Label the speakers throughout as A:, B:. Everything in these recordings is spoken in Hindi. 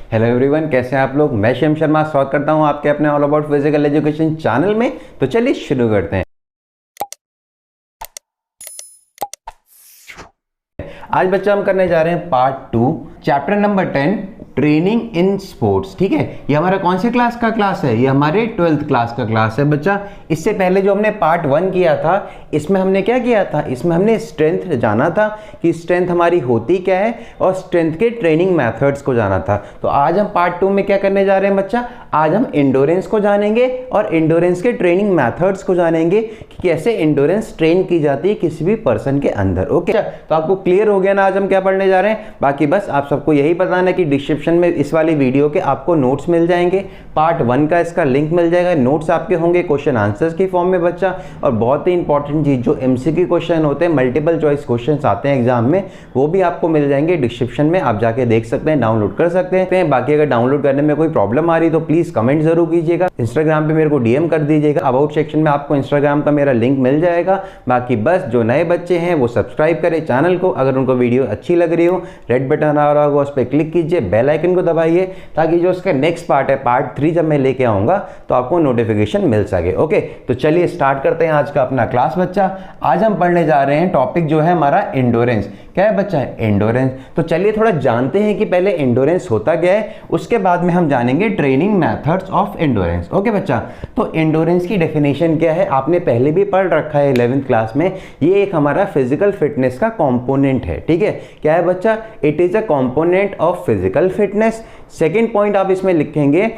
A: हेलो एवरीवन, कैसे हैं आप लोग। मैं शिवम शर्मा स्वागत करता हूं आपके अपने all about physical education channel में। तो चलिए शुरू करते हैं। आज बच्चा हम करने जा रहे हैं part 2 chapter number 10 training in sports. ठीक है, ये हमारा कौन से क्लास का क्लास है? ये हमारे 12th क्लास का क्लास है बच्चा। इससे पहले जो हमने पार्ट 1 किया था, इसमें हमने क्या किया था? इसमें हमने स्ट्रेंथ जाना था कि स्ट्रेंथ हमारी होती क्या है और स्ट्रेंथ के ट्रेनिंग मेथड्स को जाना था। तो आज हम पार्ट 2 में क्या करने जा रहे हैं बच्चा? आज हम इंडोरेंस को जानेंगे और इंडोरेंस के ट्रेनिंग मेथड्स को जानेंगे कि कैसे इंडोरेंस ट्रेन की जाती है किसी भी पर्सन के अंदर। ओके, तो आपको क्लियर हो गया ना आज हम क्या पढ़ने जा रहे हैं? बाकी बस आप सबको यही बताना कि डिस्क्रिप्शन में इस वाली वीडियो के आपको नोट्स मिल जाएंगे। पार्ट 1 का इसका लिंक मिल जाएगा। नोट्स आपके होंगे क्वेश्चन आंसर्स के फॉर्म में बच्चा। और बहुत ही इंपॉर्टेंट चीज जो एमसीक्यू क्वेश्चन होते हैं, मल्टीपल चॉइस क्वेश्चंस आते हैं एग्जाम में, वो भी आपको मिल जाएंगे डिस्क्रिप्शन में। आप जाके देख सकते हैं, डाउनलोड कर सकते हैं। बाकी अगर डाउनलोड करने में कोई प्रॉब्लम आ रही तो प्लीज कमेंट जरूर कीजिएगा। इंस्टाग्राम पे मेरे को डीएम कर दीजिएगा। अबाउट सेक्शन में आपको इंस्टाग्राम का मेरा लिंक मिल जाएगा। बाकी बस जो नए बच्चे हैं वो सब्सक्राइब करें चैनल को। अगर उनको वीडियो अच्छी लग रही हो, रेड बटन आ रहा होगा उस पर क्लिक कीजिए, बेल आइकन को दबाइए ताकि जो उसका नेक्स्ट पार्ट है पार्ट 3 जब मैं लेके आऊंगा तो आपको नोटिफिकेशन मिल सके। ओके, तो चलिए स्टार्ट करते हैं आज का अपना क्लास बच्चा। आज हम पढ़ने जा रहे हैं टॉपिक जो है हमारा एंडोरेंस। क्या है बच्चा? एंडोरेंस। तो चलिए थोड़ा जानते हैं कि पहले एंडोरेंस होता क्या है, उसके बाद में हम जानेंगे training methods of endurance. Okay बच्चा, तो एंडोरेंस की डेफिनेशन क्या है आपने पहले भी पढ़ रखा है 11th क्लास में। ये एक हमारा फिजिकल फिटनेस का कंपोनेंट है। ठीक है, क्या है बच्चा? It is a component of physical fitness. Second point आप इसमें लिखेंगे,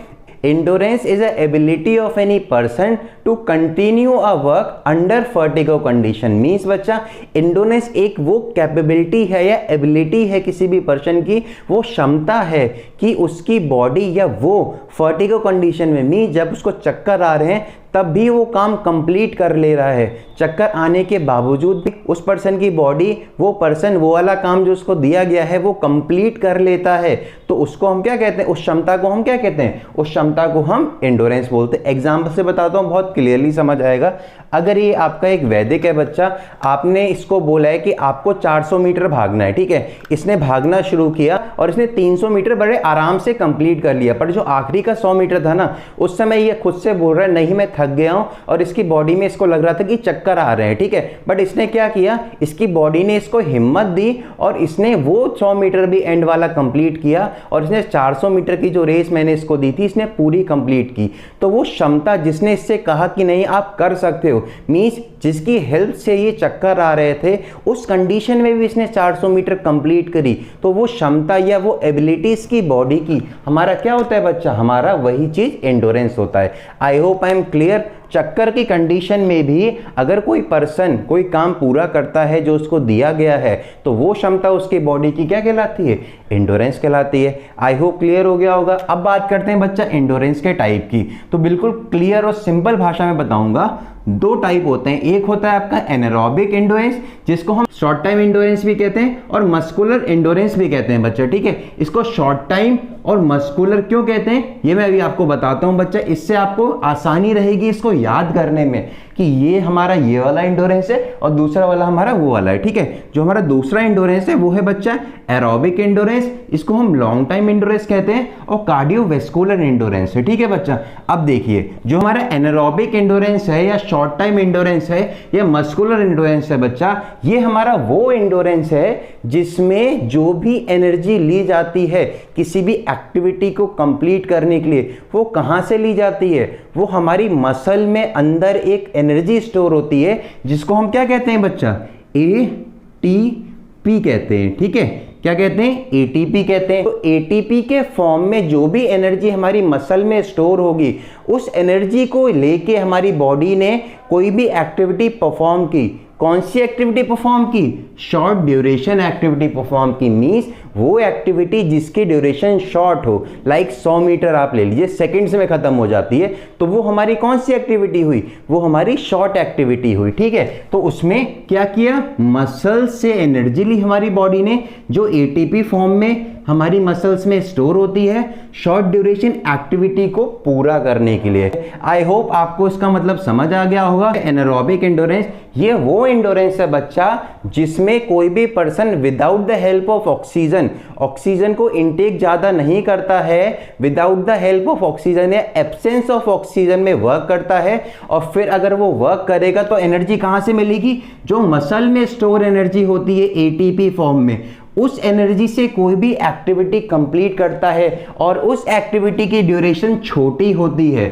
A: endurance is a ability of any person to continue a work under vertigo condition। Means बच्चा endurance एक वो कैपेबिलिटी है या एबिलिटी है किसी भी पर्सन की, वो क्षमता है कि उसकी बॉडी या वो वर्टिगो कंडीशन में, मीन्स जब उसको चक्कर आ रहे हैं तब भी वो काम कंप्लीट कर ले रहा है। चक्कर आने के बावजूद भी उस पर्सन की बॉडी, वो पर्सन वो वाला काम जो उसको दिया गया है वो कंप्लीट कर लेता है, तो उसको हम क्या कहते हैं? उस क्षमता को हम क्या कहते हैं? उस क्षमता को हम एंडोरेंस बोलते हैं। एग्जाम्पल से बताता हूँ, बहुत क्लियरली समझ आएगा। अगर ये आपका एक वैदिक है बच्चा, आपने इसको बोला है कि आपको 400 मीटर भागना है। ठीक है, इसने भागना शुरू किया और इसने 300 मीटर बड़े आराम से कंप्लीट कर लिया, पर जो आखिरी का 100 मीटर था ना, उस समय ये खुद से बोल रहा है नहीं मैं थक गया हूं, और इसकी बॉडी में इसको लग रहा था कि चक्कर आ रहे हैं। ठीक है, बट इसने क्या किया? इसकी बॉडी ने इसको हिम्मत दी और इसने वो 100 मीटर भी एंड वाला कंप्लीट किया और इसने 400 मीटर की जो रेस मैंने इसको दी थी इसने पूरी कंप्लीट की। तो वो क्षमता जिसने इससे कहा कि नहीं आप कर सकते हो, मींस जिसकी हेल्प से ये चक्कर आ रहे थे, उस कंडीशन में भी इसने 400 मीटर कंप्लीट करी, तो वो क्षमता या वो एबिलिटीज की बॉडी की हमारा क्या होता है बच्चा? हमारा वही चीज एंडोरेंस होता है। I hope I am clear. चक्कर की कंडीशन में भी अगर कोई पर्सन कोई काम पूरा करता है जो उसको दिया गया है, तो वो क्षमता उसकी बॉडी की क्या कहलाती है? एंडोरेंस कहलाती है। आई होप क्लियर हो गया होगा। अब बात करते हैं बच्चा एंडोरेंस के टाइप की। तो बिल्कुल क्लियर और सिंपल भाषा में बताऊंगा। 2 टाइप होते हैं। एक होता है आपका एनारोबिक एंडोरेंस, जिसको हम शॉर्ट टाइम एंडोरेंस भी कहते हैं और मस्कुलर एंडोरेंस भी कहते हैं बच्चा। ठीक है, इसको शॉर्ट टाइम और मस्कुलर क्यों कहते हैं ये मैं अभी आपको बताता हूं बच्चा। इससे आपको आसानी रहेगी इसको याद करने में कि ये हमारा ये वाला एंडोरेंस है और दूसरा वाला हमारा वो वाला है। ठीक है, जो हमारा दूसरा एंडोरेंस है वो है बच्चा एरोबिक एंडोरेंस, इसको हम लॉन्ग टाइम एंडोरेंस कहते हैं, और कार्डियोवैस्कुलर एंडोरेंस है। ठीक है बच्चा, अब देखिए जो हमारा एनारोबिक एंडोरेंस है या शॉर्ट टाइम एंडोरेंस है या मस्कुलर एंडोरेंस है बच्चा, ये हमारा वो एंडोरेंस है जिसमें जो भी एनर्जी ली जाती है किसी भी एक्टिविटी को कंप्लीट करने के लिए, वो कहां से ली जाती है? वो हमारी मसल में अंदर एक एनर्जी स्टोर होती है जिसको हम क्या कहते हैं बच्चा? एटीपी कहते हैं। ठीक है, क्या कहते हैं? एटीपी कहते हैं। तो एटीपी के फॉर्म में जो भी एनर्जी हमारी मसल में स्टोर होगी, उस एनर्जी को लेके हमारी बॉडी ने कोई भी एक्टिविटी परफॉर्म की। कौन सी एक्टिविटी परफॉर्म की? शॉर्ट ड्यूरेशन एक्टिविटी परफॉर्म की। मींस वो एक्टिविटी जिसकी ड्यूरेशन शॉर्ट हो, लाइक 100 मीटर आप ले लीजिए, सेकंड्स में खत्म हो जाती है, तो वो हमारी कौन सी एक्टिविटी हुई? वो हमारी शॉर्ट एक्टिविटी हुई। ठीक है, तो उसमें क्या किया? मसल से एनर्जी ली हमारी बॉडी ने जो एटीपी फॉर्म में हमारी मसल्स में स्टोर होती है शॉर्ट ड्यूरेशन एक्टिविटी को पूरा करने के लिए। आई होप आपको इसका मतलब समझ आ गया होगा। एनारोबिक एंडोरेंस ये वो एंडोरेंस है बच्चा जिसमें कोई भी person without the help of oxygen को इनटेक ज्यादा नहीं करता है, without the help of oxygen या एब्सेंस ऑफ ऑक्सीजन में वर्क करता है, और फिर अगर वो वर्क करेगा तो एनर्जी कहां से मिलेगी? जो मसल में स्टोर एनर्जी होती है एटीपी फॉर्म में, उस एनर्जी से कोई भी एक्टिविटी कंप्लीट करता है और उस एक्टिविटी की ड्यूरेशन छोटी होती है।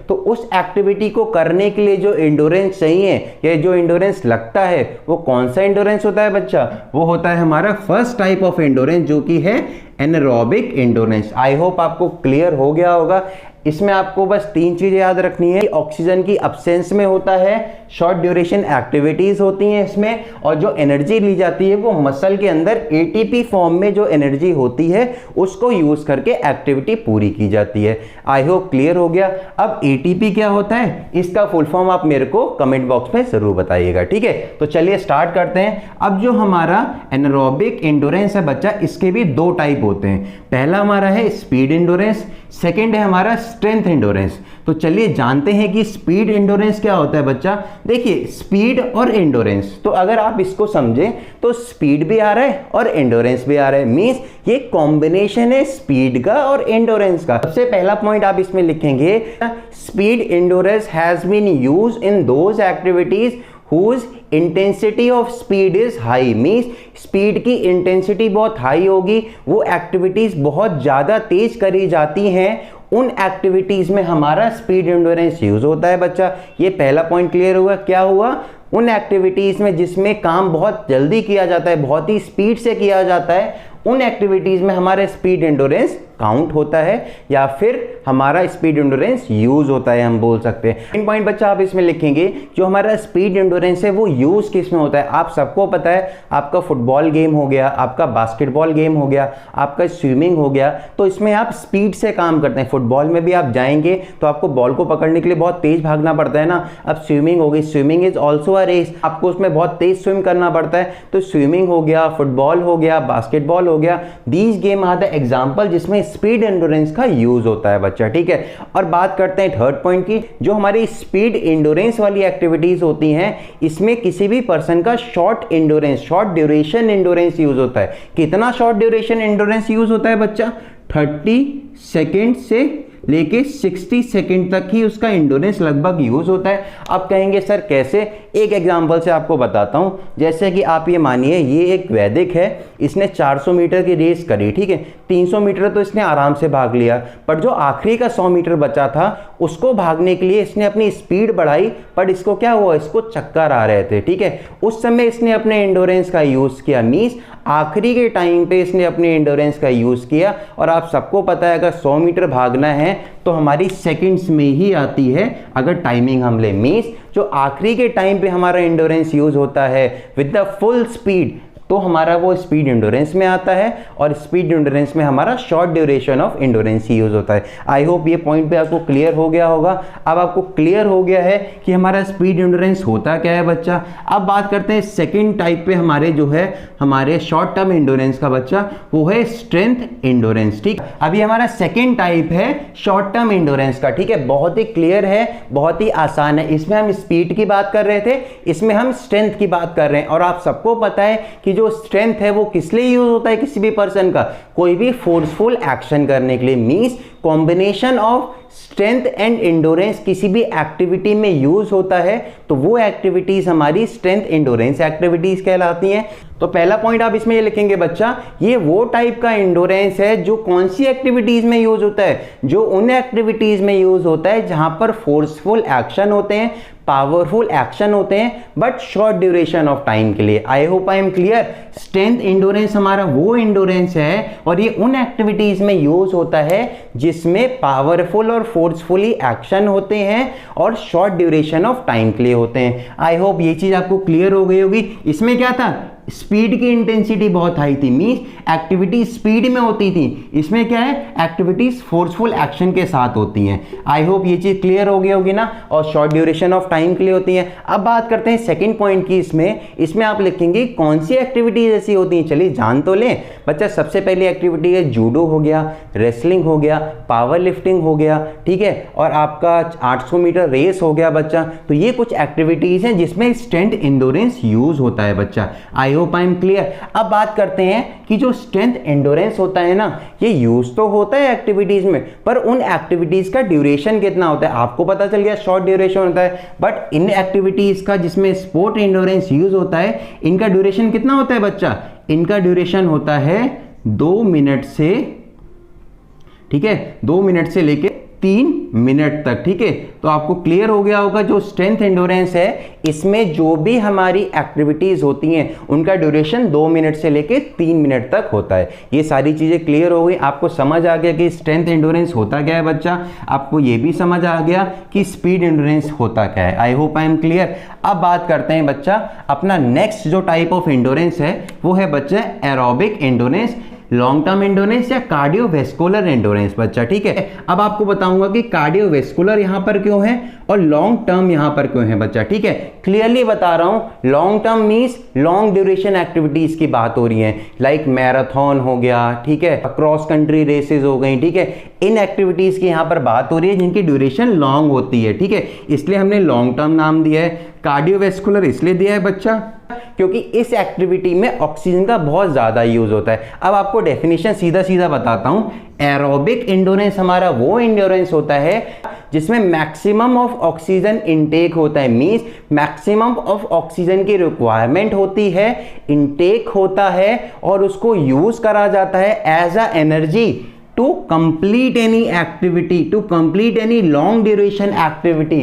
A: तो उस एक्टिविटी को करने के लिए जो एंडोरेंस चाहिए या जो एंडोरेंस लगता है वो कौन सा एंडोरेंस होता है बच्चा? वो होता है हमारा फर्स्ट टाइप ऑफ एंडोरेंस जो कि है एनारोबिक एंडोरेंस। आई होप आपको क्लियर हो गया होगा। इसमें आपको बस 3 चीजें याद रखनी है। ऑक्सीजन की अब्सेंस में होता है, शॉर्ट ड्यूरेशन एक्टिविटीज होती हैं इसमें, और जो एनर्जी ली जाती है वो मसल के अंदर एटीपी फॉर्म में जो एनर्जी होती है उसको यूज करके एक्टिविटी पूरी की जाती है। आई होप क्लियर हो गया। अब एटीपी क्या होता है इसका फुल फॉर्म आप मेरे को कमेंट बॉक्स में जरूर बताइएगा, ठीक है? तो चलिए स्टार्ट करते हैं। अब जो हमारा एनारोबिक एंडोरेंस है बच्चा, इसके भी 2 टाइप होते हैं। पहला हमारा है स्पीड एंडोरेंस, सेकेंड है हमारा स्ट्रेंथ एंडोरेंस। तो चलिए जानते हैं कि स्पीड एंडोरेंस क्या होता है बच्चा। देखिए स्पीड और एंडोरेंस, तो अगर आप इसको समझें तो स्पीड भी आ रहा है और एंडोरेंस भी आ रहा है, मींस ये कॉम्बिनेशन है स्पीड का और एंडोरेंस का। सबसे पहला पॉइंट आप इसमें लिखेंगे, speed endurance has been used in those activities whose intensity of speed is high, means speed की इंटेंसिटी बहुत हाई होगी, वो एक्टिविटीज बहुत ज्यादा तेज करी जाती हैं, उन एक्टिविटीज में हमारा स्पीड एंडोरेंस यूज होता है बच्चा। ये पहला पॉइंट क्लियर हुआ। क्या हुआ? उन एक्टिविटीज में जिसमें काम बहुत जल्दी किया जाता है, बहुत ही स्पीड से किया जाता है, उन एक्टिविटीज में हमारा स्पीड एंडोरेंस काउंट होता है या फिर हमारा स्पीड एंडोरेंस यूज होता है, हम बोल सकते हैं। इन पॉइंट बच्चा आप इसमें लिखेंगे, जो हमारा स्पीड एंडोरेंस है वो यूज किस में होता है? आप सबको पता है, आपका फुटबॉल गेम हो गया, आपका बास्केटबॉल गेम हो गया, आपका स्विमिंग हो गया, तो इसमें आप स्पीड से काम करते हैं। फुटबॉल में भी आप जाएंगे तो आपको बॉल को पकड़ने के लिए बहुत तेज भागना पड़ता है ना। अब स्विमिंग हो गई, swimming is also a race, आपको उसमें बहुत तेज स्विम करना पड़ता है। तो स्विमिंग हो गया, फुटबॉल हो गया, बास्केटबॉल हो गया, these game are the example जिसमें स्पीड एंडोरेंस का यूज होता है बच्चा, ठीक है? और बात करते हैं थर्ड पॉइंट की, जो हमारी स्पीड एंडोरेंस वाली एक्टिविटीज होती हैं, इसमें किसी भी पर्सन का short endurance, short duration endurance use होता है। कितना शॉर्ट ड्यूरेशन एंडोरेंस यूज होता है बच्चा? 30 सेकेंड से लेके 60 सेकेंड तक ही उसका एंडोरेंस लगभग यूज होता है। आप कहेंगे सर कैसे? एक एग्जांपल से आपको बताता हूं। जैसे कि आप ये मानिए, ये एक वैदिक है, इसने 400 मीटर की रेस करी, ठीक है? 300 मीटर तो इसने आराम से भाग लिया, पर जो आखिरी का 100 मीटर बचा था उसको भागने के लिए इसने अपनी स्पीड बढ़ाई, पर इसको क्या हुआ? इसको चक्कर आ रहे थे, ठीक है? उस समय इसने अपने एंडोरेंस का यूज किया, मींस आखिरी के टाइम पे इसने अपने एंडोरेंस का यूज किया। और आप सबको पता है अगर 100 मीटर भागना है तो हमारी सेकंड्स में ही आती है अगर टाइमिंग हम ले, मींस जो आखिरी के टाइम पे हमारा एंडोरेंस यूज होता है विद द फुल स्पीड, तो हमारा वो स्पीड एंडोरेंस में आता है, और स्पीड एंडोरेंस में हमारा short duration of endurance he use होता है। आई होप ये पॉइंट पे आपको क्लियर हो गया होगा। अब आपको क्लियर हो गया है कि हमारा स्पीड एंडोरेंस होता क्या है बच्चा। अब बात करते हैं सेकेंड टाइप पे हमारे जो है हमारे शॉर्ट टर्म एंडोरेंस का बच्चा, वो है स्ट्रेंथ एंडोरेंस, ठीक। अभी हमारा सेकेंड टाइप है शॉर्ट टर्म एंडोरेंस का, ठीक है? बहुत ही क्लियर है, बहुत ही आसान है। इसमें हम स्पीड की बात कर रहे थे, इसमें हम स्ट्रेंथ की बात कर रहे हैं। और आप सबको पता है कि जो स्ट्रेंथ है वो किस लिए यूज होता है किसी भी पर्सन का? कोई भी फोर्सफुल एक्शन करने के लिए, means combination of strength and endurance किसी भी एक्टिविटी में यूज होता है, तो वो एक्टिविटीज हमारी स्ट्रेंथ एंडोरेंस एक्टिविटीज कहलाती हैं। तो पहला पॉइंट आप इसमें ये लिखेंगे बच्चा, ये वो टाइप का एंडोरेंस है जो कौन सी एक्टिविटीज में यूज होता है? जो उन एक्टिविटीज में यूज होता है जहां पर फोर्सफुल एक्शन होते हैं, पावरफुल एक्शन होते हैं, but short duration of time के लिए। I hope I am clear. Strength endurance हमारा वो एंडोरेंस है और ये उन एक्टिविटीज में यूज होता है जिसमें पावरफुल और फोर्सफुली एक्शन होते हैं और शॉर्ट ड्यूरेशन ऑफ टाइम के लिए होते हैं। आई होप ये चीज आपको क्लियर हो गई होगी। इसमें क्या था? स्पीड की इंटेंसिटी बहुत हाई थी, मींस एक्टिविटी स्पीड में होती थी। इसमें क्या है, एक्टिविटीज फोर्सफुल एक्शन के साथ होती हैं। आई होप ये चीज क्लियर हो गई होगी ना, और शॉर्ट ड्यूरेशन ऑफ टाइम के लिए होती है। अब बात करते हैं सेकंड पॉइंट की। इसमें आप लिखेंगे कौन सी एक्टिविटीज ऐसी होती हैं। चलिए जान तो लें बच्चा। सबसे पहली एक्टिविटी है जूडो हो गया, रेसलिंग हो गया, पावर लिफ्टिंग हो गया, ठीक है, और आपका 800 मीटर रेस हो गया बच्चा। तो ये कुछ एक्टिविटीज हैं जिसमें स्ट्रेंथ एंडोरेंस यूज होता है बच्चा। I hope I am clear. अब बात करते हैं कि जो स्ट्रेंथ एंडोरेंस होता है ना, ये यूज तो होता है एक्टिविटीज में, पर उन एक्टिविटीज का ड्यूरेशन कितना होता है आपको पता चल गया, शॉर्ट ड्यूरेशन होता है। बट इन एक्टिविटीज का जिसमें स्पोर्ट एंडोरेंस यूज होता है, इनका ड्यूरेशन कितना होता है बच्चा, इनका ड्यूरेशन होता है 2 मिनट से, ठीक है, 2 मिनट से लेके 3 मिनट तक, ठीक है। तो आपको क्लियर हो गया होगा जो स्ट्रेंथ एंडोरेंस है, इसमें जो भी हमारी एक्टिविटीज होती हैं उनका ड्यूरेशन 2 मिनट से लेके 3 मिनट तक होता है। ये सारी चीजें क्लियर हो गई, आपको समझ आ गया कि स्ट्रेंथ एंडोरेंस होता क्या है बच्चा, आपको ये भी समझ आ गया कि स्पीड एंडोरेंस होता क्या है। I hope I am clear. अब बात करते हैं बच्चा अपना नेक्स्ट जो टाइप ऑफ एंडोरेंस है, वो है बच्चा aerobic endurance, long term endurance या कार्डियोवैस्कुलर एंडोरेंस बच्चा, ठीक है। अब आपको बताऊंगा कि कार्डियोवैस्कुलर यहां पर क्यों है और लॉन्ग टर्म यहां पर क्यों है बच्चा, ठीक है। क्लियरली बता रहा हूं, long term means long duration activities की बात हो रही है, लाइक मैराथन हो गया, ठीक है, क्रॉस कंट्री रेसेस हो गई, ठीक है। इन एक्टिविटीज की यहां पर बात हो रही है जिनकी ड्यूरेशन लॉन्ग होती है, ठीक है, इसलिए हमने लॉन्ग टर्म नाम दिया है। कार्डियोवैस्कुलर इसलिए दिया है बच्चा क्योंकि इस एक्टिविटी में ऑक्सीजन का बहुत ज्यादा यूज होता है। अब आपको डेफिनेशन सीधा सीधा बताता हूं। एरोबिक एंडोरेंस हमारा वो एंडोरेंस होता है जिसमें मैक्सिमम ऑफ ऑक्सीजन इनटेक होता है, मींस मैक्सिमम ऑफ ऑक्सीजन की रिक्वायरमेंट होती है, इनटेक होता है और उसको यूज करा जाता है as a energy to complete any activity, to complete any long duration activity.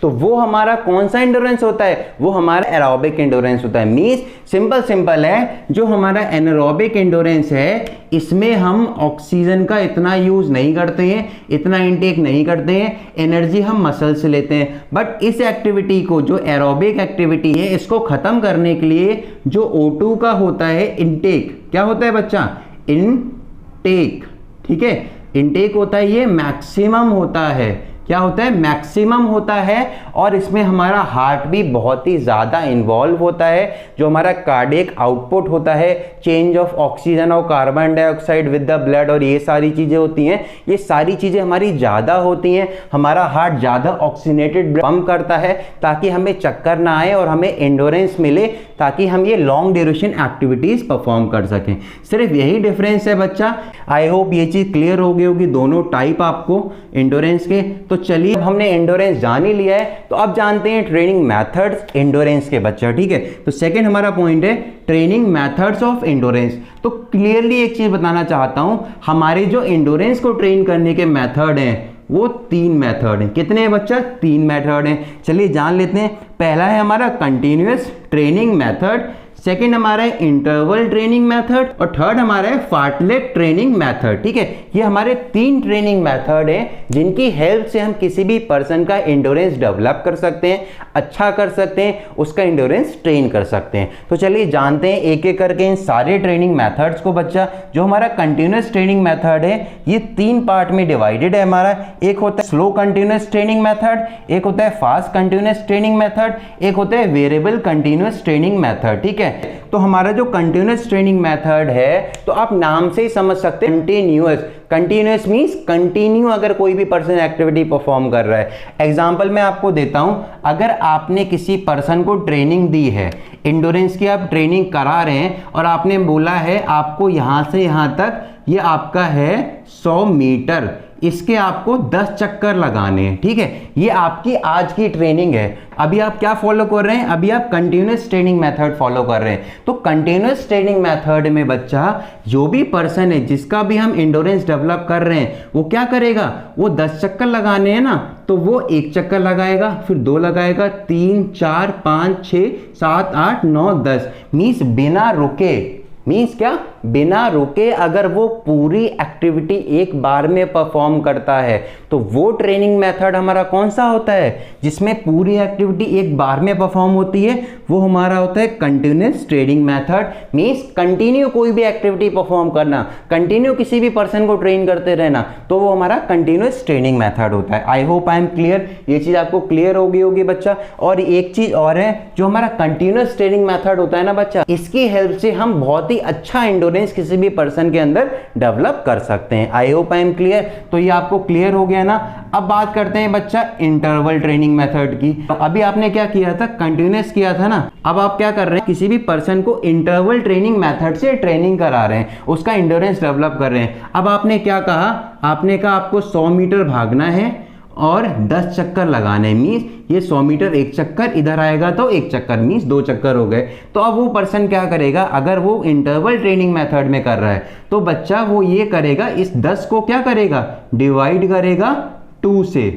A: तो वो हमारा कौन सा एंडोरेंस होता है, वो हमारा एरोबिक एंडोरेंस होता है। मींस सिंपल है, जो हमारा एनारोबिक एंडोरेंस है इसमें हम ऑक्सीजन का इतना यूज नहीं करते हैं, इतना इनटेक नहीं करते हैं, एनर्जी हम मसल से लेते हैं। बट इस एक्टिविटी को, जो एरोबिक एक्टिविटी है, इसको खत्म करने के लिए जो O2 का होता है इनटेक, क्या होता है बच्चा, इनटेक, ठीक है, इनटेक होता है, ये मैक्सिमम होता है। क्या होता है, मैक्सिमम होता है। और इसमें हमारा हार्ट भी बहुत ही ज़्यादा इन्वॉल्व होता है। जो हमारा कार्डियक आउटपुट होता है, चेंज ऑफ ऑक्सीजन और carbon dioxide with the blood, और ये सारी चीज़ें होती हैं, ये सारी चीज़ें हमारी ज़्यादा होती हैं। हमारा हार्ट ज़्यादा ऑक्सीनेटेड पंप करता है ताकि हमें चक्कर ना आए और हमें एंडोरेंस मिले, ताकि हम ये लॉन्ग ड्यूरेशन एक्टिविटीज़ परफॉर्म कर सकें। सिर्फ यही डिफरेंस है बच्चा। आई होप ये चीज़ क्लियर हो गई होगी, दोनों टाइप आपको एंडोरेंस के। तो चलिए, अब हमने एंडोरेंस जान ही लिया है, तो अब जानते हैं ट्रेनिंग मेथड्स एंडोरेंस के बच्चा, ठीक है। तो सेकंड हमारा पॉइंट है ट्रेनिंग मेथड्स ऑफ एंडोरेंस। तो क्लियरली एक चीज बताना चाहता हूं, हमारे जो एंडोरेंस को ट्रेन करने के मेथड हैं वो 3 मेथड हैं। कितने हैं बच्चा, 3 मेथड हैं। चलिए जान लेते हैं। पहला है हमारा कंटिन्यूअस ट्रेनिंग मेथड, सेकेंड हमारा है इंटरवल ट्रेनिंग मेथड, और थर्ड हमारा है फार्टलेट ट्रेनिंग मेथड, ठीक है। ये हमारे 3 ट्रेनिंग मेथड हैं जिनकी हेल्प से हम किसी भी पर्सन का एंडोरेंस डेवलप कर सकते हैं, अच्छा कर सकते हैं, उसका एंडोरेंस ट्रेन कर सकते हैं। तो चलिए जानते हैं एक एक करके इन सारे ट्रेनिंग मेथड्स को बच्चा। जो हमारा कंटिन्यूअस ट्रेनिंग मेथड है ये 3 पार्ट में डिवाइडेड है हमारा। एक होता है स्लो कंटिन्यूअस ट्रेनिंग मेथड, एक होता है फास्ट कंटिन्यूअस ट्रेनिंग मेथड, एक होता है वेरिएबल कंटिन्यूअस ट्रेनिंग मेथड, ठीक है। तो हमारा जो कंटिन्यूअस ट्रेनिंग मेथड है, तो आप नाम से ही समझ सकते हैं कंटिन्यूअस। कंटिन्यूअस मींस कंटिन्यू अगर कोई भी पर्सन एक्टिविटी परफॉर्म कर रहा है। एग्जांपल मैं आपको देता हूं, अगर आपने किसी पर्सन को ट्रेनिंग दी है, एंडोरेंस की आप ट्रेनिंग करा रहे हैं, और आपने बोला है आपको यहां से यहां तक, ये आपका है 100 मीटर, इसके आपको 10 चक्कर लगाने हैं, ठीक है। ये आपकी आज की ट्रेनिंग है। अभी आप क्या फॉलो कर रहे हैं, अभी आप कंटिन्यूअस ट्रेनिंग मेथड फॉलो कर रहे हैं। तो कंटिन्यूअस ट्रेनिंग मेथड में बच्चा, जो भी पर्सन है जिसका भी हम एंडोरेंस डेवलप कर रहे हैं, वो क्या करेगा, वो 10 चक्कर लगाने हैं ना, तो वो 1 चक्कर लगाएगा, फिर 2 लगाएगा, 3 4 5 6 7 8 9 10, मींस बिना रुके, मींस क्या, बिना रुके अगर वो पूरी एक्टिविटी एक बार में परफॉर्म करता है तो वो ट्रेनिंग मेथड हमारा कौन सा होता है, जिसमें पूरी एक्टिविटी एक बार में परफॉर्म होती है, वो हमारा होता है continuous training method. Means continue कोई भी एक्टिविटी परफॉर्म करना, कंटिन्यू किसी भी पर्सन को ट्रेन करते रहना, तो वो हमारा कंटिन्यूअस ट्रेनिंग मेथड होता है। I hope I am clear, ये चीज आपको क्लियर होगी बच्चा। और एक चीज और है, जो हमारा कंटिन्यूअस ट्रेनिंग मेथड होता है ना बच्चा, इसकी हेल्प से हम बहुत ही अच्छा एंडोरेंस किसी भी पर्सन के अंदर डेवलप कर सकते हैं। I hope I am clear. तो ये आपको क्लियर हो गया ना। अब बात करते हैं बच्चा इंटरवल ट्रेनिंग मेथड की। अभी आपने क्या किया था, कंटिन्यूअस किया था ना। अब आप क्या कर रहे हैं, किसी भी पर्सन को इंटरवल ट्रेनिंग मेथड से ट्रेनिंग करा रहे हैं, उसका एंडोरेंस डेवलप कर रहे हैं। अब आपने क्या कहा, आपने कहा आपको 100 मीटर भागना है और 10 चक्कर लगाने, मींस ये 100 मीटर एक चक्कर, इधर आएगा तो एक चक्कर, मींस 2 चक्कर हो गए। तो अब वो पर्सन क्या करेगा, अगर वो इंटरवल ट्रेनिंग मेथड में कर रहा है तो बच्चा वो ये करेगा, इस 10 को क्या करेगा, डिवाइड करेगा 2 से,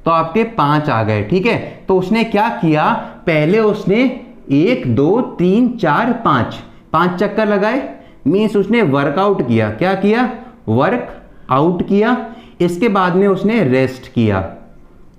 A: तो आपके 5 आ गए। ठीक है, तो उसने क्या किया, पहले उसने 1 2 3 4 5 चक्कर लगाए, मींस उसने वर्कआउट किया। क्या किया, वर्कआउट किया। इसके बाद में उसने रेस्ट किया।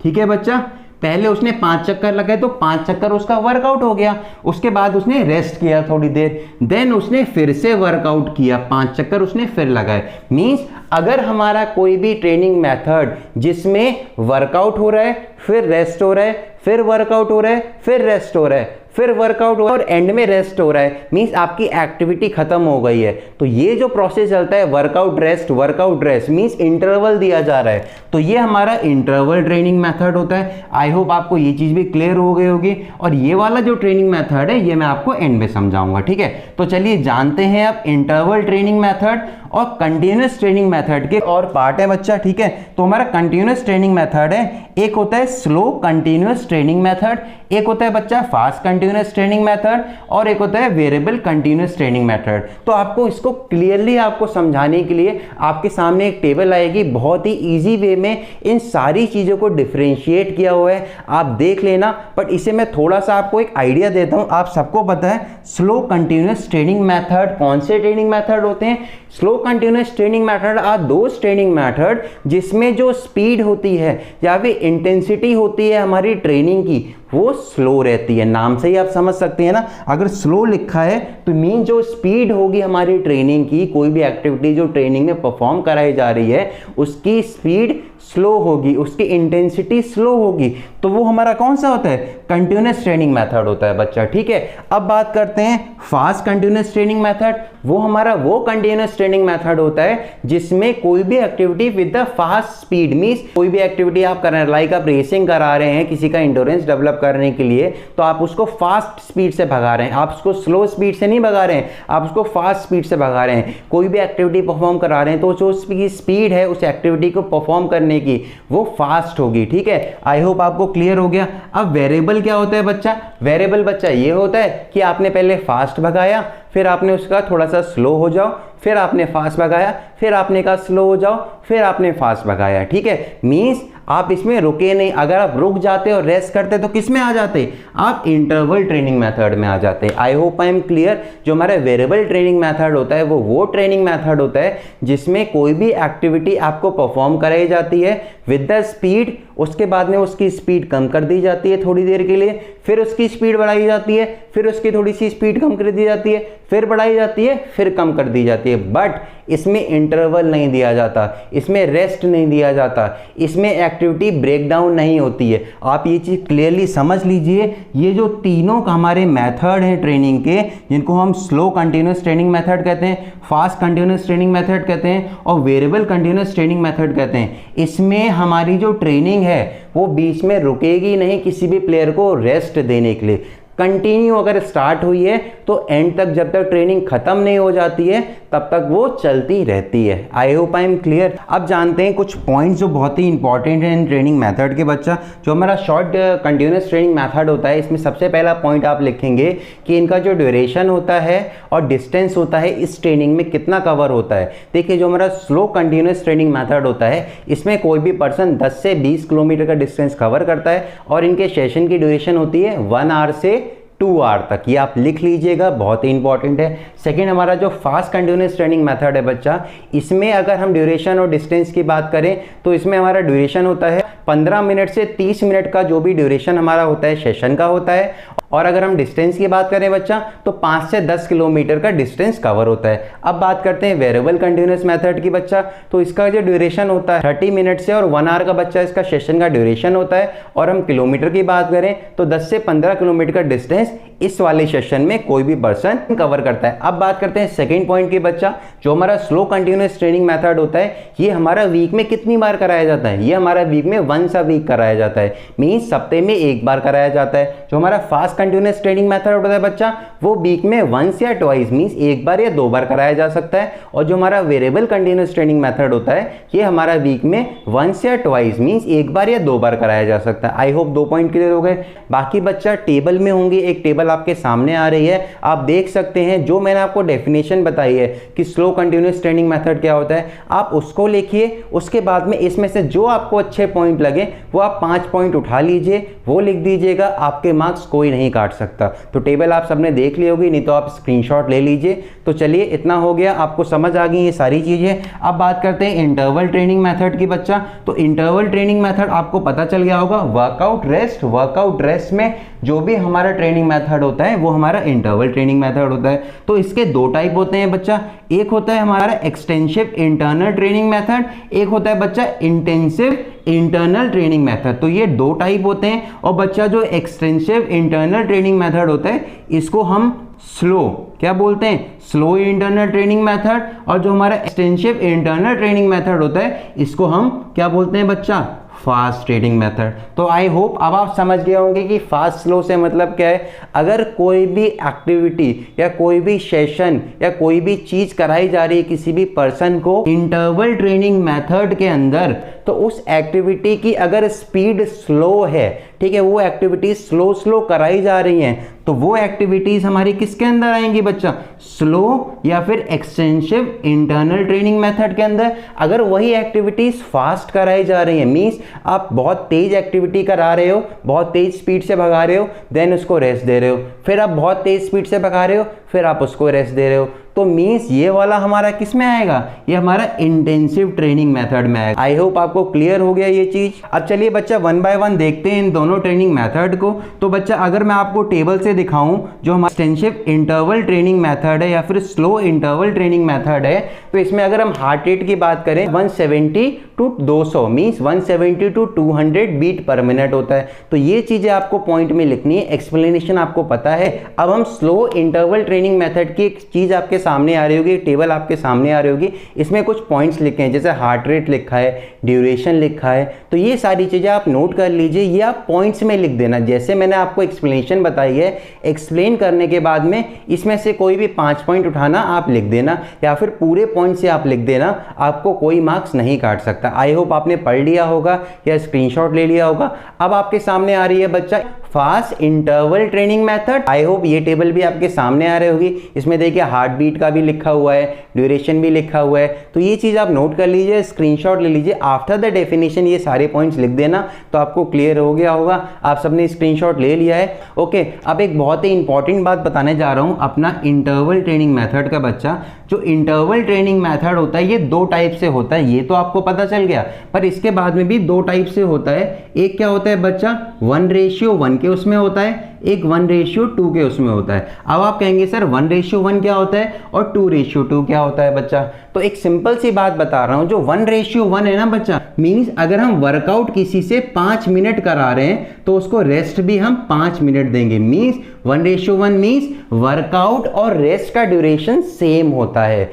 A: ठीक है बच्चा, पहले उसने 5 चक्कर लगाए तो 5 चक्कर उसका वर्कआउट हो गया। उसके बाद उसने रेस्ट किया थोड़ी देर, देन उसने फिर से वर्कआउट किया, 5 चक्कर उसने फिर लगाए। मींस अगर हमारा कोई भी ट्रेनिंग मेथड जिसमें वर्कआउट हो रहा है, फिर रेस्ट हो रहा है, फिर वर्कआउट हो रहा है, फिर रेस्ट हो रहा है, फिर वर्कआउट हो रहा है और एंड में रेस्ट हो रहा है, मींस आपकी एक्टिविटी खत्म हो गई है। तो ये जो प्रोसेस चलता है वर्कआउट रेस्ट मींस इंटरवल दिया जा रहा है, तो ये हमारा इंटरवल ट्रेनिंग मेथड होता है। आई होप आपको ये चीज भी क्लियर हो गई होगी। और ये वाला जो ट्रेनिंग मेथड है ये मैं आपको एंड में समझाऊंगा। ठीक है, तो चलिए जानते हैं अब इंटरवल ट्रेनिंग मेथड और कंटिन्यूअस ट्रेनिंग मेथड के और पार्ट है बच्चा। ठीक है, तो हमारा कंटिन्यूअस ट्रेनिंग मेथड है, एक होता है स्लो कंटिन्यूअस ट्रेनिंग मेथड, एक होता है बच्चा फास्ट कंटिन्यूअस ट्रेनिंग मेथड, और एक होता है वेरिएबल कंटिन्यूअस ट्रेनिंग मेथड। तो आपको इसको क्लियरली आपको समझाने के लिए आपके सामने एक टेबल आएगी, बहुत ही इजी वे में इन सारी चीजों को डिफरेंशिएट किया हुआ है, आप देख लेना। बट इसे मैं थोड़ा सा आपको एक आइडिया देता हूं। आप सबको पता है स्लो कंटिन्यूअस ट्रेनिंग मेथड कौन से ट्रेनिंग मेथड होते हैं। Slow continuous training method are those training method जिसमें जो स्पीड होती है या फिर इंटेंसिटी होती है हमारी ट्रेनिंग की, वो स्लो रहती है। नाम से ही आप समझ सकते हैं ना, अगर स्लो लिखा है तो मीन जो स्पीड होगी हमारी ट्रेनिंग की, कोई भी एक्टिविटी जो ट्रेनिंग में परफॉर्म कराई जा रही है उसकी स्पीड स्लो होगी, उसकी इंटेंसिटी स्लो होगी, तो वो हमारा कौन सा होता है, कंटिन्यूअस ट्रेनिंग मेथड होता है बच्चा। ठीक है, अब बात करते हैं फास्ट कंटिन्यूअस ट्रेनिंग मेथड। वो हमारा वो कंटिन्यूअस ट्रेनिंग मेथड होता है जिसमें कोई भी activity with the fast speed, means कोई भी एक्टिविटी आप कर रहे हैं, लाइक आप रेसिंग करा रहे हैं किसी का एंडोरेंस डेवलप करने के लिए, तो आप उसको फास्ट स्पीड से भगा रहे हैं, आप उसको स्लो स्पीड से नहीं भगा रहे हैं, आप उसको फास्ट स्पीड से भगा रहे हैं। कोई भी एक्टिविटी परफॉर्म करा रहे हैं तो जो उसकी स्पीड है उस एक्टिविटी को परफॉर्म करने की, वो फास्ट होगी। ठीक है, आई होप आपको क्लियर हो गया। अब वेरिएबल क्या होता है बच्चा, वेरिएबल बच्चा ये होता है कि आपने पहले फास्ट भगाया, फिर आपने उसका थोड़ा सा स्लो हो जाओ, फिर आपने फास्ट भगाया, फिर आपने कहा स्लो हो जाओ, फिर आपने फास्ट भगाया। ठीक है, मींस आप इसमें रुके नहीं। अगर आप रुक जाते और रेस्ट करते तो किस में आ जाते, आप इंटरवल ट्रेनिंग मेथड में आ जाते। I hope I am clear. जो हमारा वेरिएबल ट्रेनिंग मेथड होता है वो ट्रेनिंग मेथड होता है जिसमें कोई भी एक्टिविटी आपको परफॉर्म कराई जाती है विद द स्पीड, उसके बाद में उसकी स्पीड कम कर दी जाती है थोड़ी देर के लिए, फिर उसकी स्पीड बढ़ाई जाती है, फिर उसकी थोड़ी सी स्पीड कम कर दी जाती है, फिर बढ़ाई जाती है, फिर कम कर दी जाती है। बट इसमें इंटरवल नहीं दिया जाता, इसमें रेस्ट नहीं दिया जाता, इसमें एक्टिविटी ब्रेकडाउन नहीं होती है। आप ये चीज़ क्लियरली समझ लीजिए। ये जो तीनों हमारे मेथड हैं ट्रेनिंग के, जिनको हम स्लो कंटिन्यूअस ट्रेनिंग मेथड कहते हैं, फास्ट कंटिन्यूअस ट्रेनिंग मेथड कहते हैं और वेरिएबल कंटिन्यूअस ट्रेनिंग मेथड कहते हैं, इसमें हमारी जो ट्रेनिंग है वो बीच में रुकेगी नहीं किसी भी प्लेयर को रेस्ट देने के लिए। कंटिन्यू अगर स्टार्ट हुई है तो एंड तक, जब तक ट्रेनिंग खत्म नहीं हो जाती है तब तक वो चलती रहती है। I hope I am clear. अब जानते हैं कुछ पॉइंट्स जो बहुत ही इंपॉर्टेंट है इन ट्रेनिंग मेथड के बच्चा। जो हमारा शॉर्ट कंटिन्यूअस ट्रेनिंग मेथड होता है, इसमें सबसे पहला पॉइंट आप लिखेंगे कि इनका जो ड्यूरेशन होता है और डिस्टेंस होता है इस ट्रेनिंग में कितना कवर होता है। देखिए, जो हमारा स्लो कंटिन्यूअस ट्रेनिंग मेथड होता है इसमें कोई भी पर्सन 10 से 20 किलोमीटर का डिस्टेंस कवर करता है और इनके सेशन की ड्यूरेशन होती है 1 आवर से 2 आवर तक, ये आप लिख लीजिएगा, बहुत ही इंपॉर्टेंट है। सेकेंड हमारा जो फास्ट कंटिन्यूस ट्रेनिंग मेथड है बच्चा, इसमें अगर हम ड्यूरेशन और डिस्टेंस की बात करें तो इसमें हमारा ड्यूरेशन होता है 15 मिनट से 30 मिनट का, जो भी ड्यूरेशन हमारा होता है सेशन का होता है। और अगर हम डिस्टेंस की बात करें बच्चा तो 5 से 10 किलोमीटर का डिस्टेंस कवर होता है। अब बात करते हैं वेरिएबल कंटिन्यूस मेथड की बच्चा, तो इसका जो ड्यूरेशन होता है 30 मिनट से और 1 आवर का बच्चा इसका सेशन का ड्यूरेशन होता है। और हम किलोमीटर की बात करें तो 10 से 15 किलोमीटर का डिस्टेंस इस वाले सेशन में कोई भी पर्सन कवर करता है। अब बात करते हैं सेकेंड पॉइंट की बच्चा, जो हमारा स्लो कंटिन्यूस ट्रेनिंग मेथड होता है, ये हमारा वीक में कितनी बार कराया जाता है? ये हमारा वीक में वंस अ वीक कराया जाता है, मीन्स हफ्ते में 1 बार कराया जाता है। जो हमारा फास्ट कंटिन्यूस ट्रेनिंग मेथड होता है बच्चा, वो वीक में वंस या ट्वाइस, मीन्स 1 बार या 2 बार कराया जा सकता है। और जो हमारा वेरिएबल कंटिन्यूस ट्रेनिंग मेथड होता है, ये हमारा वीक में वंस या ट्वाइस, मीन्स 1 बार या 2 बार कराया जा सकता है। आई होप 2 पॉइंट क्लियर हो गए। बाकी बच्चा टेबल में होंगे, एक टेबल आपके सामने आ रही है, आप देख सकते हैं। जो मैंने आपको डेफिनेशन बताई है कि स्लो कंटिन्यूस ट्रेनिंग मेथड क्या होता है, आप उसको लिखिए। उसके बाद में इसमें से जो आपको अच्छे पॉइंट लगे वो आप 5 पॉइंट उठा लीजिए, वो लिख दीजिएगा, आपके मार्क्स कोई नहीं काट सकता। तो टेबल आप सबने देख ली होगी, नहीं तो आप स्क्रीनशॉट ले लीजिए। तो चलिए इतना हो गया, आपको समझ आ गई ये सारी चीजें। अब बात करते हैं इंटरवल ट्रेनिंग मेथड की बच्चा। तो इंटरवल ट्रेनिंग मेथड आपको पता चल गया होगा, वर्कआउट रेस्ट। वर्कआउट रेस्ट में जो भी हमारा ट्रेनिंग मेथड होता है वो हमारा इंटरवल ट्रेनिंग मेथड होता है। तो इसके 2 टाइप होते हैं बच्चा, एक होता है हमारा एक्सटेंसिव इंटरनल ट्रेनिंग मेथड, एक होता है बच्चा इंटेंसिव इंटरनल ट्रेनिंग मेथड। तो ये 2 टाइप होते हैं। और बच्चा जो एक्सटेंसिव इंटरनल ट्रेनिंग मेथड होता है, इसको हम स्लो क्या बोलते हैं? Slow internal training method. और जो हमारा एक्सटेंसिव इंटरनल ट्रेनिंग मेथड होता है, इसको हम क्या बोलते हैं बच्चा? Fast training method. तो आई होप अब आप समझ गए होंगे कि फास्ट स्लो से मतलब क्या है। अगर कोई भी एक्टिविटी या कोई भी सेशन या कोई भी चीज कराई जा रही है किसी भी पर्सन को इंटरवल ट्रेनिंग मेथड के अंदर, तो उस एक्टिविटी की अगर स्पीड स्लो है, ठीक है, वो एक्टिविटीज स्लो कराई जा रही हैं, तो वो एक्टिविटीज हमारी किसके अंदर आएंगी बच्चा? स्लो या फिर एक्सटेंसिव इंटरनल ट्रेनिंग मेथड के अंदर। अगर वही एक्टिविटीज फास्ट कराई जा रही है, मींस आप बहुत तेज एक्टिविटी करा रहे हो, बहुत तेज स्पीड से भगा रहे हो, देन उसको रेस्ट दे रहे हो, फिर आप बहुत तेज स्पीड से भगा रहे हो, फिर आप उसको रेस्ट दे रहे हो, तो मीन्स ये वाला हमारा किस में आएगा? ये हमारा इंटेंसिव ट्रेनिंग मेथड में आएगा। आई होप आपको क्लियर हो गया ये चीज। अब चलिए बच्चा 1 बाय 1 देखते हैं इन दोनों ट्रेनिंग मेथड को। तो बच्चा अगर मैं आपको टेबल से दिखाऊं, जो हमारा एक्सटेंसिव इंटरवल ट्रेनिंग मेथड है या फिर स्लो इंटरवल ट्रेनिंग मेथड है, तो इसमें अगर हम हार्ट रेट की बात करें 170 to 200, means 170 to 200 beat per minute होता है। तो ये चीजें आपको पॉइंट में लिखनी है, एक्सप्लेनेशन आपको पता है। अब हम स्लो इंटरवल ट्रेनिंग मेथड की एक चीज आपके सामने आ रही होगी, टेबल आपके सामने आ रही होगी, इसमें कुछ पॉइंट्स लिखे हैं, जैसे हार्ट रेट लिखा है, ड्यूरेशन लिखा है। तो ये सारी चीजें आप नोट कर लीजिए, ये आप पॉइंट्स में लिख देना। जैसे मैंने आपको एक्सप्लेनेशन बताई है, एक्सप्लेन करने के बाद में इसमें से कोई भी 5 पॉइंट उठाना आप लिख देना, या फिर पूरे पॉइंट से आप लिख देना, आपको कोई मार्क्स नहीं काट सकता। आई होप आपने पढ़ लिया होगा या स्क्रीनशॉट ले लिया होगा। अब आपके सामने आ रही है बच्चा fast interval training method. I hope ये टेबल भी आपके सामने आ रही होगी। इसमें देखिए हार्ट बीट का भी लिखा हुआ है, ड्यूरेशन भी लिखा हुआ है। तो ये चीज आप नोट कर लीजिए, स्क्रीनशॉट ले लीजिए। आफ्टर द डेफिनेशन ये सारे पॉइंट्स लिख देना, तो आपको क्लियर हो गया होगा। आप सबने स्क्रीनशॉट ले लिया है, ओके। अब एक बहुत ही इंपॉर्टेंट बात बताने जा रहा हूं अपना इंटरवल ट्रेनिंग मेथड का बच्चा। जो इंटरवल ट्रेनिंग मेथड होता है ये 2 टाइप से होता है, ये तो आपको पता चल गया, पर इसके बाद में भी 2 टाइप से होता है। एक क्या होता है बच्चा? 1:1 के उसमें होता है, एक 1:2 के उसमें होता है। अब आप कहेंगे सर 1:1 क्या होता है और 2:2 क्या होता है बच्चा? तो एक सिंपल सी बात बता रहा हूं, जो 1:1 है ना बच्चा, मींस अगर हम वर्कआउट किसी से 5 मिनट करा रहे हैं तो उसको रेस्ट भी हम 5 मिनट देंगे। मींस 1:1 मींस वर्कआउट और रेस्ट का ड्यूरेशन सेम होता है।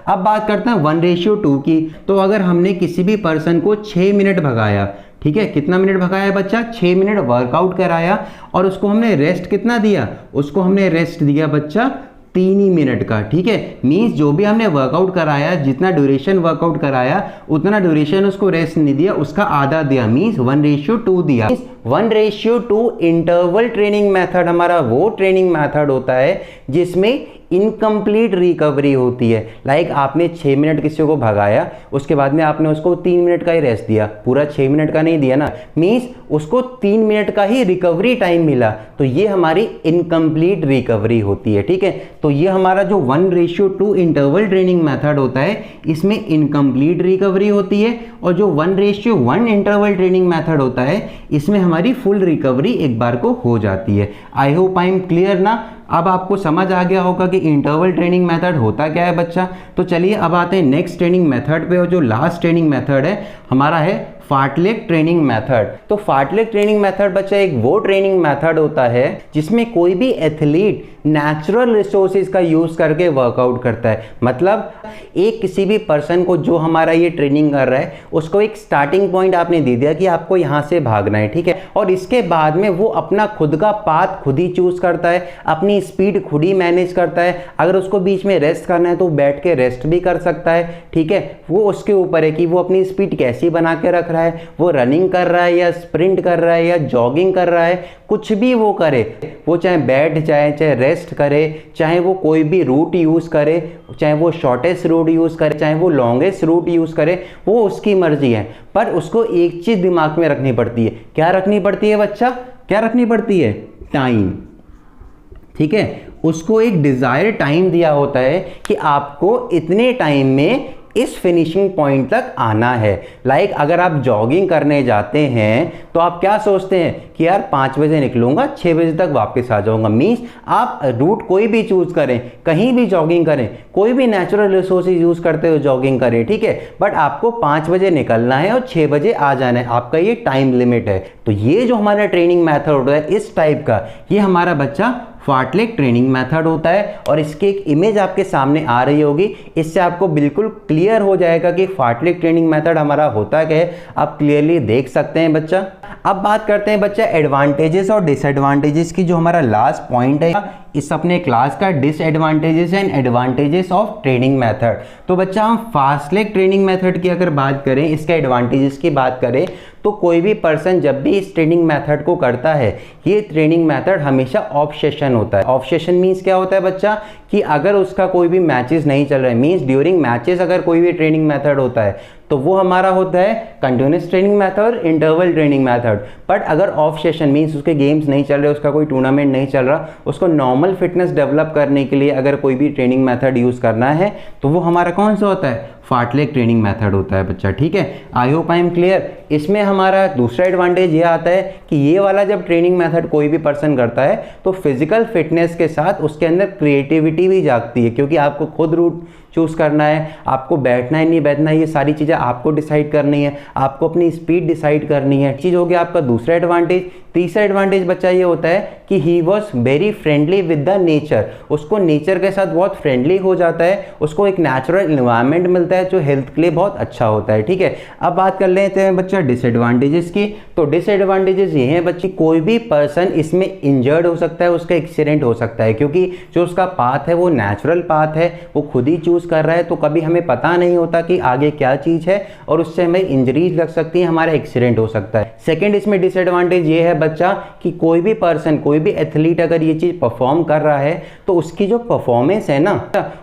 A: अब बात करते हैं 1:2 की। तो अगर हमने किसी भी पर्सन को 6 मिनट भगाया, ठीक है, कितना मिनट भगाया बच्चा? 6 मिनट वर्कआउट कराया, और उसको हमने रेस्ट कितना दिया? उसको हमने रेस्ट दिया बच्चा 3 ही मिनट का, ठीक है। मींस जो भी हमने वर्कआउट कराया, जितना ड्यूरेशन वर्कआउट कराया, उतना ड्यूरेशन उसको रेस्ट नहीं दिया, उसका आधा दिया, मींस 1:2 दिया। 1:2 इंटरवल ट्रेनिंग मेथड हमारा वो ट्रेनिंग मेथड होता है जिसमें इनकम्प्लीट रिकवरी होती है। लाइक आपने 6 मिनट किसी को भगाया, उसके बाद में आपने उसको 3 मिनट का ही रेस्ट दिया, पूरा 6 मिनट का नहीं दिया ना, मीन्स उसको 3 मिनट का ही रिकवरी टाइम मिला, तो ये हमारी इनकम्प्लीट रिकवरी होती है। ठीक है, तो ये हमारा जो 1:2 इंटरवल ट्रेनिंग मेथड होता है, इसमें इनकम्प्लीट रिकवरी होती है, और जो 1:1 इंटरवल ट्रेनिंग मेथड होता है, इसमें हमारी फुल रिकवरी एक बार को हो जाती है। I hope I am clear ना। अब आपको समझ आ गया होगा कि इंटरवल ट्रेनिंग मेथड होता क्या है बच्चा। तो चलिए अब आते हैं नेक्स्ट ट्रेनिंग मेथड पे, और जो लास्ट ट्रेनिंग मेथड है हमारा है फार्टलेग ट्रेनिंग मेथड। तो फार्टलेग ट्रेनिंग मेथड बच्चा एक वो ट्रेनिंग मेथड होता है जिसमें कोई भी एथलीट नेचुरल रिसोर्सेज का यूज करके वर्कआउट करता है। मतलब एक किसी भी पर्सन को जो हमारा ये ट्रेनिंग कर रहा है, उसको एक स्टार्टिंग पॉइंट आपने दे दिया कि आपको यहाँ से भागना है, ठीक है, और इसके बाद में वो अपना खुद का पाथ खुद ही चूज करता है, अपनी स्पीड खुद ही मैनेज करता है। अगर उसको बीच में रेस्ट करना है तो बैठ के रेस्ट भी कर सकता है। ठीक है, वो उसके ऊपर है कि वो अपनी स्पीड कैसी बना के रख रहा है, वो रनिंग कर रहा है या स्प्रिंट कर रहा है या जॉगिंग कर रहा है, कुछ भी वो करे, वो चाहे बैठ जाए, चाहे रेस्ट करे, चाहे वो कोई भी रूट यूज करे, चाहे वो शॉर्टेस्ट रूट यूज करे, चाहे वो लॉन्गेस्ट रूट यूज करे, वो उसकी मर्जी है। पर उसको एक चीज दिमाग में रखनी पड़ती है। क्या रखनी पड़ती है बच्चा? क्या रखनी पड़ती है? टाइम। ठीक है, उसको एक डिजायर टाइम दिया होता है कि आपको इतने टाइम में इस फिनिशिंग पॉइंट तक आना है। लाइक अगर आप जॉगिंग करने जाते हैं तो आप क्या सोचते हैं कि यार 5 बजे निकलूंगा, 6 बजे तक वापस आ जाऊंगा। मीन्स आप रूट कोई भी चूज करें, कहीं भी जॉगिंग करें, कोई भी नेचुरल रिसोर्सेज यूज करते हुए जॉगिंग करें, ठीक है, बट आपको 5 बजे निकलना है और 6 बजे आ जाना है, आपका ये टाइम लिमिट है। तो ये जो हमारा ट्रेनिंग मेथड होता है इस टाइप का, ये हमारा बच्चा फार्टलेग ट्रेनिंग मेथड होता है। और इसकी एक इमेज आपके सामने आ रही होगी, इससे आपको बिल्कुल क्लियर हो जाएगा कि फार्टलेग ट्रेनिंग मेथड हमारा होता क्या है, आप क्लियरली देख सकते हैं बच्चा। अब बात करते हैं बच्चा एडवांटेजेस और डिसएडवांटेजेस की, जो हमारा लास्ट पॉइंट है इस अपने क्लास का, disadvantages and advantages of training method. तो बच्चा हम फास्टलेग ट्रेनिंग मेथड की अगर बात करें, इसके एडवांटेजेस की बात करें, तो कोई भी पर्सन जब भी इस ट्रेनिंग मेथड को करता है, ये ट्रेनिंग मेथड हमेशा ऑफ सेशन होता है। ऑफ सेशन मीन्स क्या होता है बच्चा, कि अगर उसका कोई भी मैचेस नहीं चल रहे, मीन्स ड्यूरिंग मैचेस अगर कोई भी ट्रेनिंग मेथड होता है तो वो हमारा होता है continuous training method, interval training method. But अगर ऑफ सेशन मीन्स उसके गेम्स नहीं चल रहे, उसका कोई टूर्नामेंट नहीं चल रहा, उसको नॉर्मल फिटनेस डेवलप करने के लिए अगर कोई भी ट्रेनिंग मेथड यूज करना है, तो वो हमारा कौन सा होता है? फार्टलेग ट्रेनिंग मेथड होता है बच्चा। ठीक है, I hope I am clear. इसमें हमारा दूसरा एडवांटेज ये आता है कि ये वाला जब ट्रेनिंग मेथड कोई भी पर्सन करता है तो फिजिकल फिटनेस के साथ उसके अंदर क्रिएटिविटी भी जागती है, क्योंकि आपको खुद रूट चूज करना है, आपको बैठना है नहीं बैठना है, ये सारी चीज़ें आपको डिसाइड करनी है, आपको अपनी स्पीड डिसाइड करनी है। चीज़ हो गया आपका दूसरा एडवांटेज। तीसरा एडवांटेज बच्चा ये होता है कि he was very friendly with the nature, उसको नेचर के साथ बहुत फ्रेंडली हो जाता है, उसको एक नेचुरल इन्वायरमेंट मिलता है जो हेल्थ के लिए बहुत अच्छा होता है। ठीक है, अब बात कर लेते हैं बच्चा डिसएडवांटेजेस की। तो डिसएडवांटेजेस ये हैं बच्चे, कोई भी पर्सन इसमें इंजर्ड हो सकता है, उसका एक्सीडेंट हो सकता है, क्योंकि जो उसका पाथ है वो नेचुरल पाथ है, वो खुद ही चूज कर रहा है, तो कभी हमें पता नहीं होता कि आगे क्या चीज़ है, और उससे हमें इंजरीज लग सकती है, हमारा एक्सीडेंट हो सकता है। सेकेंड इसमें डिसएडवांटेज ये है बच्चा कि कोई भी पर्सन, कोई भी एथलीट अगर ये चीज़ परफॉर्म कर रहा है तो उसकी जो परफॉर्मेंस है ना,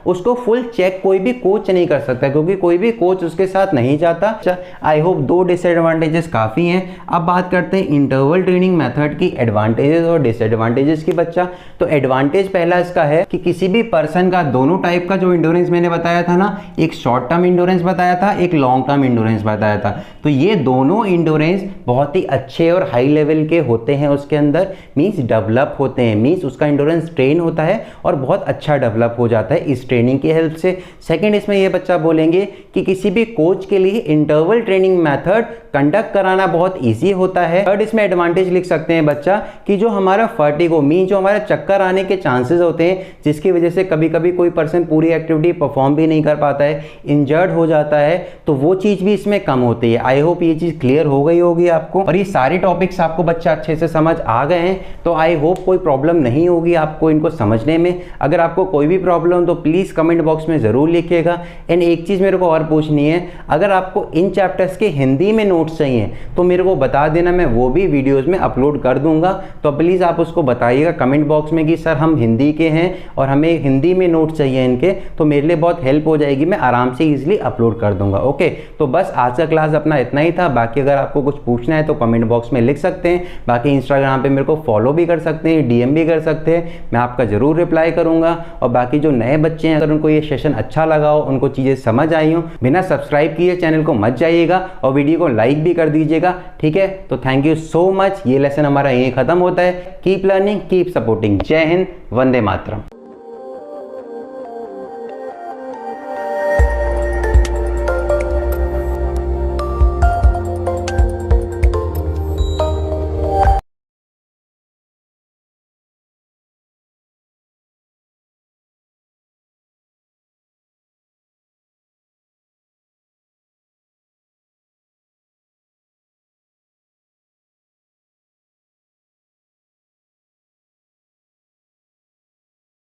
A: उसको फुल चेक कोई भी कोच नहीं कर सकता, क्योंकि कोई भी कोच उसके साथ नहीं जाता। आई होप 2 डिसएडवांटेजेस काफ़ी हैं। अब बात करते हैं इंटरवल ट्रेनिंग मेथड की एडवांटेजेस और डिसएडवांटेजेस की बच्चा। तो एडवांटेज पहला इसका है कि किसी भी पर्सन का दोनों टाइप का जो इंडोरेंस मैंने बताया था ना, एक शॉर्ट टर्म इंडोरेंस बताया था, एक लॉन्ग टर्म इंडोरेंस बताया था, तो ये दोनों इंडोरेंस बहुत ही अच्छे और हाई लेवल के होते हैं, उसके अंदर मींस डेवलप होते हैं, मींस उसका इंडोरेंस ट्रेन होता है और बहुत अच्छा डेवलप हो जाता है इस ट्रेनिंग की हेल्प से। सेकंड इसमें ये बच्चा बोलेंगे कि किसी भी कोच के लिए इंटरवल ट्रेनिंग मेथड कंडक्ट कराना बहुत ईजी होता है। थर्ड इसमें एडवांटेज लिख सकते हैं बच्चा कि जो हमारा फर्टिगो मीन जो हमारा चक्कर आने के चांसेस होते हैं, जिसकी वजह से कभी कभी कोई पर्सन पूरी एक्टिविटी परफॉर्म भी नहीं कर पाता है, इंजर्ड हो जाता है, तो वो चीज़ भी इसमें कम होती है। आई होप ये चीज़ क्लियर हो गई होगी आपको। और ये सारे टॉपिक्स आपको बच्चा अच्छे से समझ आ गए हैं तो आई होप कोई प्रॉब्लम नहीं होगी आपको इनको समझने में। अगर आपको कोई भी प्रॉब्लम तो प्लीज़ कमेंट बॉक्स में ज़रूर लिखिएगा। एंड एक चीज़ मेरे को और पूछनी है, अगर आपको इन चैप्टर्स के हिंदी में नोट्स चाहिए तो मेरे को बता देना, मैं वो भी वीडियोज़ में अपलोड कर दूंगा। तो प्लीज़ आप उसको बताइएगा कमेंट बॉक्स में कि सर हम हिंदी के हैं और हमें हिंदी में नोट्स चाहिए इनके, तो मेरे लिए बहुत हेल्प हो जाएगी, मैं आराम से ईजिली अपलोड कर दूंगा। ओके, तो बस आज का क्लास अपना इतना ही था। बाकी अगर आपको कुछ पूछना है तो कमेंट बॉक्स में लिख सकते हैं। बाकी इंस्टाग्राम पे मेरे को फॉलो भी कर सकते हैं, डीएम भी कर सकते हैं, मैं आपका ज़रूर रिप्लाई करूंगा। और बाकी जो नए बच्चे हैं अगर उनको ये सेशन अच्छा लगा हो, उनको चीज़ें समझ आई हो, बिना सब्सक्राइब किए चैनल को मत जाइएगा और वीडियो को लाइक भी कर दीजिएगा। ठीक है, तो थैंक यू सो मच। ये लेसन हमारा यहीं खत्म होता है। Keep learning, keep supporting. जय हिंद, वंदे मातरम।